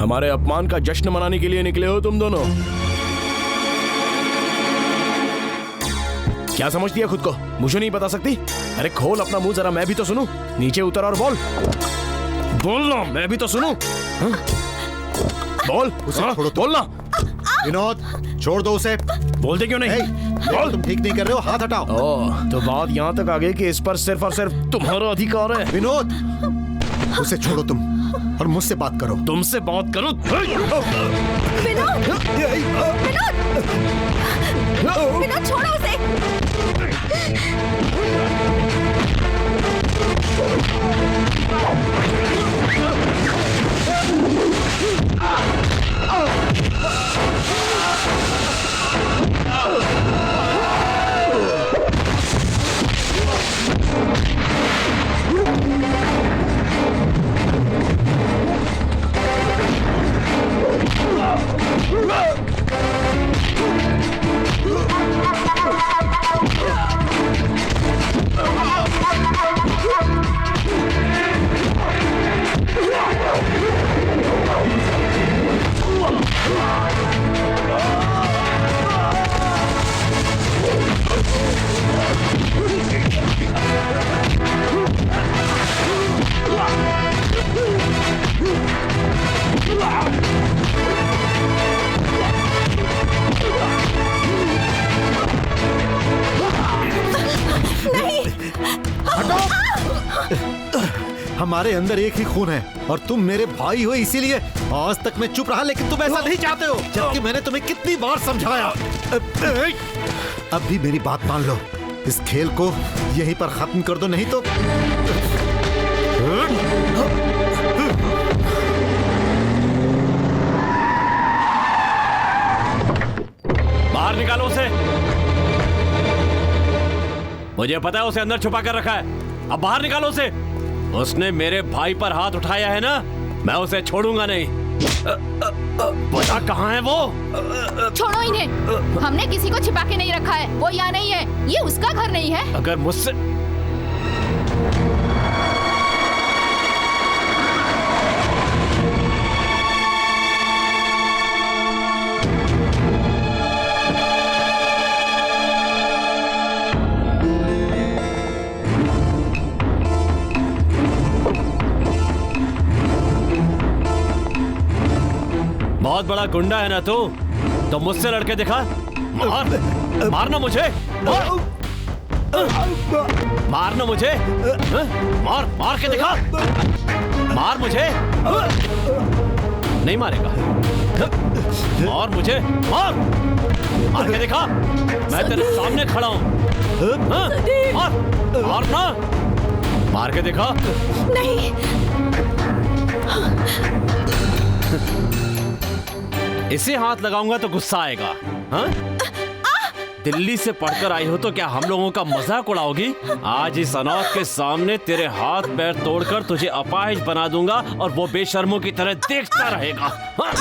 हमारे अपमान का जश्न मनाने के लिए निकले हो तुम दोनों? क्या समझती है खुद को? मुझे नहीं बता सकती? अरे खोल अपना मुंह जरा, मैं भी तो सुनूं। नीचे उतर और बोल। बोल ना, मैं भी तो सुनूं। बोल, बोल ना। विनोद, छोड़ दो उसे। बोलते क्यों नहीं? बोल। तुम ठीक नहीं कर रहे हो, हाथ हटाओ। तो बात यहाँ तक आ गई कि इस पर सिर्फ और सिर्फ तुम्हारा अधिकार है। विनोद, उसे छोड़ो तुम और मुझसे बात करो। तुमसे बात करो? विनोद, विनोद छोड़ो उसे। हमारे अंदर एक ही खून है और तुम मेरे भाई हो, इसीलिए आज तक मैं चुप रहा, लेकिन तुम ऐसा नहीं चाहते हो, जबकि मैंने तुम्हें कितनी बार समझाया। अब भी मेरी बात मान लो, इस खेल को यहीं पर खत्म कर दो, नहीं तो बाहर निकालो उसे। मुझे पता है उसे अंदर छुपा कर रखा है। अब बाहर निकालो उसे। उसने मेरे भाई पर हाथ उठाया है ना, मैं उसे छोड़ूंगा नहीं। पता कहाँ है वो? छोड़ो इन्हें। हमने किसी को छिपा के नहीं रखा है। वो यहाँ नहीं है, ये उसका घर नहीं है। अगर मुझसे बहुत बड़ा गुंडा है ना तू, तो मुझसे लड़के दिखा। मार, मारना मुझे, मारना मुझे, मार, मार के दिखा, मार मुझे। नहीं मारेगा? मार मुझे, मार, मार के दिखा। मैं तेरे सामने खड़ा हूँ। मार, मारना, मार के दिखा। नहीं। इसे हाथ लगाऊंगा तो गुस्सा आएगा। हाँ? दिल्ली से पढ़कर आई हो तो क्या हम लोगों का मजाक उड़ाओगी? आज इस अनाथ के सामने तेरे हाथ पैर तोड़कर तुझे अपाहिज बना दूंगा और वो बेशर्मों की तरह देखता रहेगा। हाँ?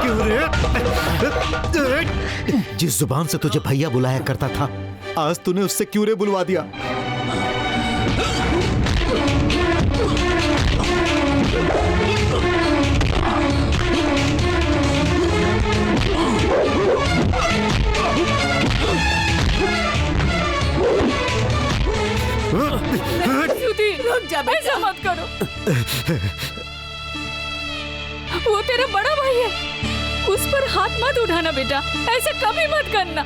क्यों रे? जिस जुबान से तुझे भैया बुलाया करता था, आज तूने उससे क्यों रे बुलवा दिया? रुक जा, ऐसा मत करो। वो तेरा बड़ा भाई है, उस पर हाथ मत उठाना बेटा, ऐसे कभी मत करना।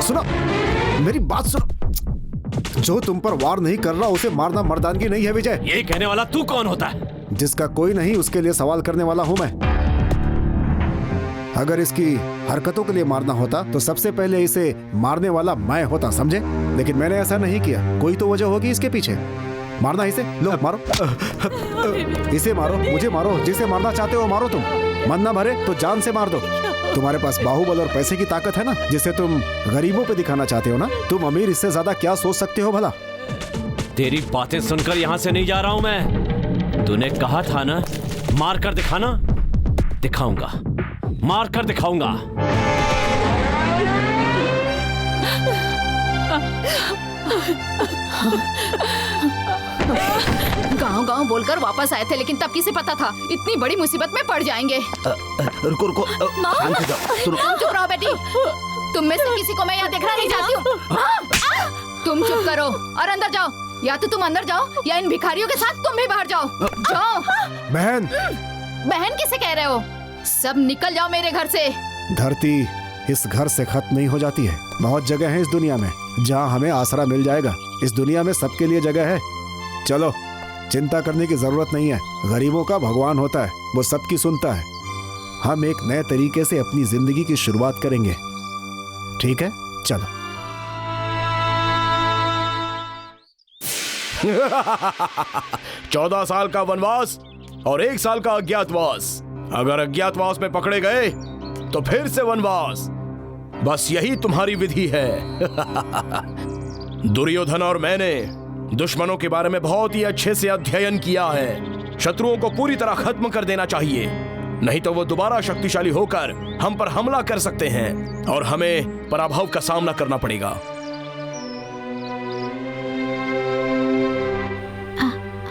सुनो, मेरी बात सुनो। जो तुम पर वार नहीं कर रहा उसे मारना मर्दानगी नहीं है विजय। ये कहने वाला तू कौन होता है? जिसका कोई नहीं उसके लिए सवाल करने वाला हूं मैं। अगर इसकी हरकतों के लिए मारना होता तो सबसे पहले इसे मारने वाला मैं होता, समझे? लेकिन मैंने ऐसा नहीं किया। कोई तो वजह होगी इसके पीछे। मारना इसे, लो मारो। इसे मारो, मुझे मारो, जिसे मारना चाहते हो मारो तुम। मन ना भरे तो जान से मार दो। तुम्हारे पास बाहुबल और पैसे की ताकत है ना, जिसे तुम गरीबों पे दिखाना चाहते हो ना। तुम अमीर इससे ज्यादा क्या सोच सकते हो भला? तेरी बातें सुनकर यहाँ से नहीं जा रहा हूं मैं। तूने कहा था ना मार कर दिखाना, दिखाऊंगा, मार कर दिखाऊंगा। गांव-गांव बोलकर वापस आए थे, लेकिन तब किसे पता था इतनी बड़ी मुसीबत में पड़ जाएंगे। रुको रुको, शांत हो जाओ। सुनो। तुम चुप रहो बेटी। तुम में से किसी को मैं यहाँ देखना नहीं चाहती हूँ। तुम चुप करो और अंदर जाओ। या तो तुम अंदर जाओ या इन भिखारियों के साथ तुम भी बाहर जाओ। जाओ। बहन, बहन किसे कह रहे हो? सब निकल जाओ मेरे घर से। धरती इस घर से खत्म नहीं हो जाती है। बहुत जगह है इस दुनिया में जहाँ हमें आसरा मिल जाएगा। इस दुनिया में सबके लिए जगह है। चलो, चिंता करने की जरूरत नहीं है। गरीबों का भगवान होता है, वो सबकी सुनता है। हम एक नए तरीके से अपनी जिंदगी की शुरुआत करेंगे, ठीक है? चलो। 14 साल का वनवास और 1 साल का अज्ञातवास। अगर अज्ञातवास में पकड़े गए तो फिर से वनवास। बस यही तुम्हारी विधि है। दुर्योधन और मैंने दुश्मनों के बारे में बहुत ही अच्छे से अध्ययन किया है। शत्रुओं को पूरी तरह खत्म कर देना चाहिए, नहीं तो वो दोबारा शक्तिशाली होकर हम पर हमला कर सकते हैं और हमें पराभव का सामना करना पड़ेगा।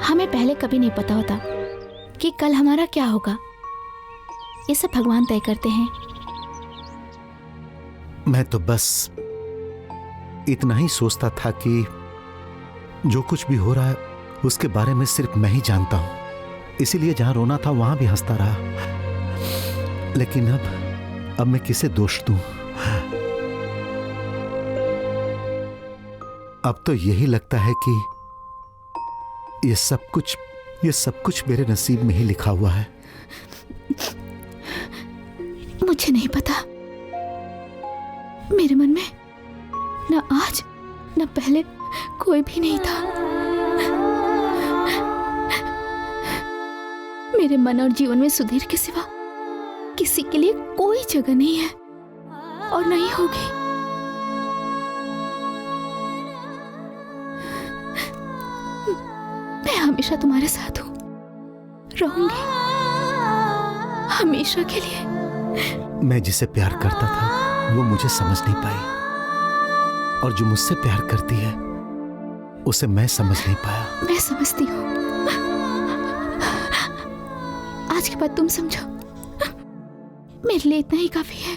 हमें पहले कभी नहीं पता होता कि कल हमारा क्या होगा। ये सब भगवान तय करते हैं। मैं तो बस इतना ही सोचता था कि जो कुछ भी हो रहा है उसके बारे में सिर्फ मैं ही जानता हूं। इसीलिए जहां रोना था वहां भी हंसता रहा। लेकिन अब मैं किसे दोष दूं? अब तो यही लगता है कि ये सब कुछ मेरे नसीब में ही लिखा हुआ है। मुझे नहीं पता। मेरे मन में न आज न पहले कोई भी नहीं था। मेरे मन और जीवन में सुधीर के सिवा किसी के लिए कोई जगह नहीं है और नहीं होगी। मैं हमेशा तुम्हारे साथ हूं, रहूंगी हमेशा के लिए। मैं जिसे प्यार करता था वो मुझे समझ नहीं पाई, और जो मुझसे प्यार करती है उसे मैं समझ नहीं पाया। मैं समझती हूँ। आज के बाद तुम समझो, मेरे लिए इतना ही काफी है।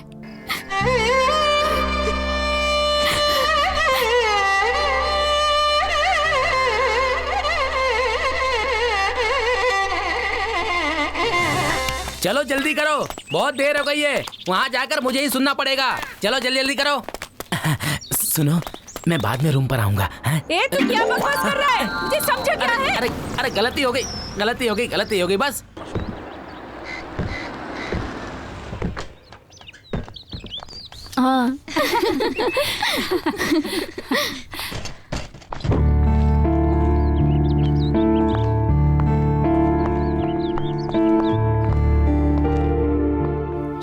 चलो जल्दी करो, बहुत देर हो गई है। वहाँ जाकर मुझे ही सुनना पड़ेगा। चलो जल्दी जल्दी करो। सुनो, मैं बाद में रूम पर आऊंगा। ए, तू क्या बकवास कर रहा है? मुझे समझा क्या है? अरे गलती हो गई बस। हाँ।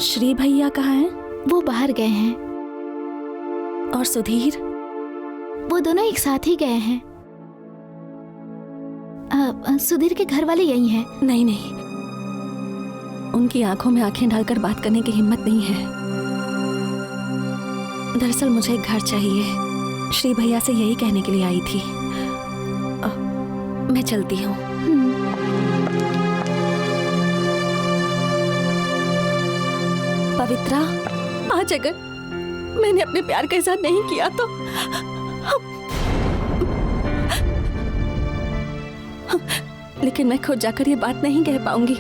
श्री भैया कहाँ हैं? वो बाहर गए हैं। और सुधीर? वो दोनों एक साथ ही गए हैं। सुधीर के घर वाले यही हैं। नहीं, उनकी आंखों में आंखें डालकर बात करने की हिम्मत नहीं है। दरअसल मुझे एक घर चाहिए। श्री भैया से यही कहने के लिए आई थी। मैं चलती हूँ। पवित्रा, आज अगर मैंने अपने प्यार का इजहार नहीं किया तो लेकिन मैं खुद जाकर ये बात नहीं कह पाऊंगी,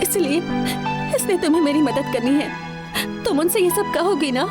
इसलिए तुम्हें मेरी मदद करनी है। तुम उनसे ये सब कहोगी ना?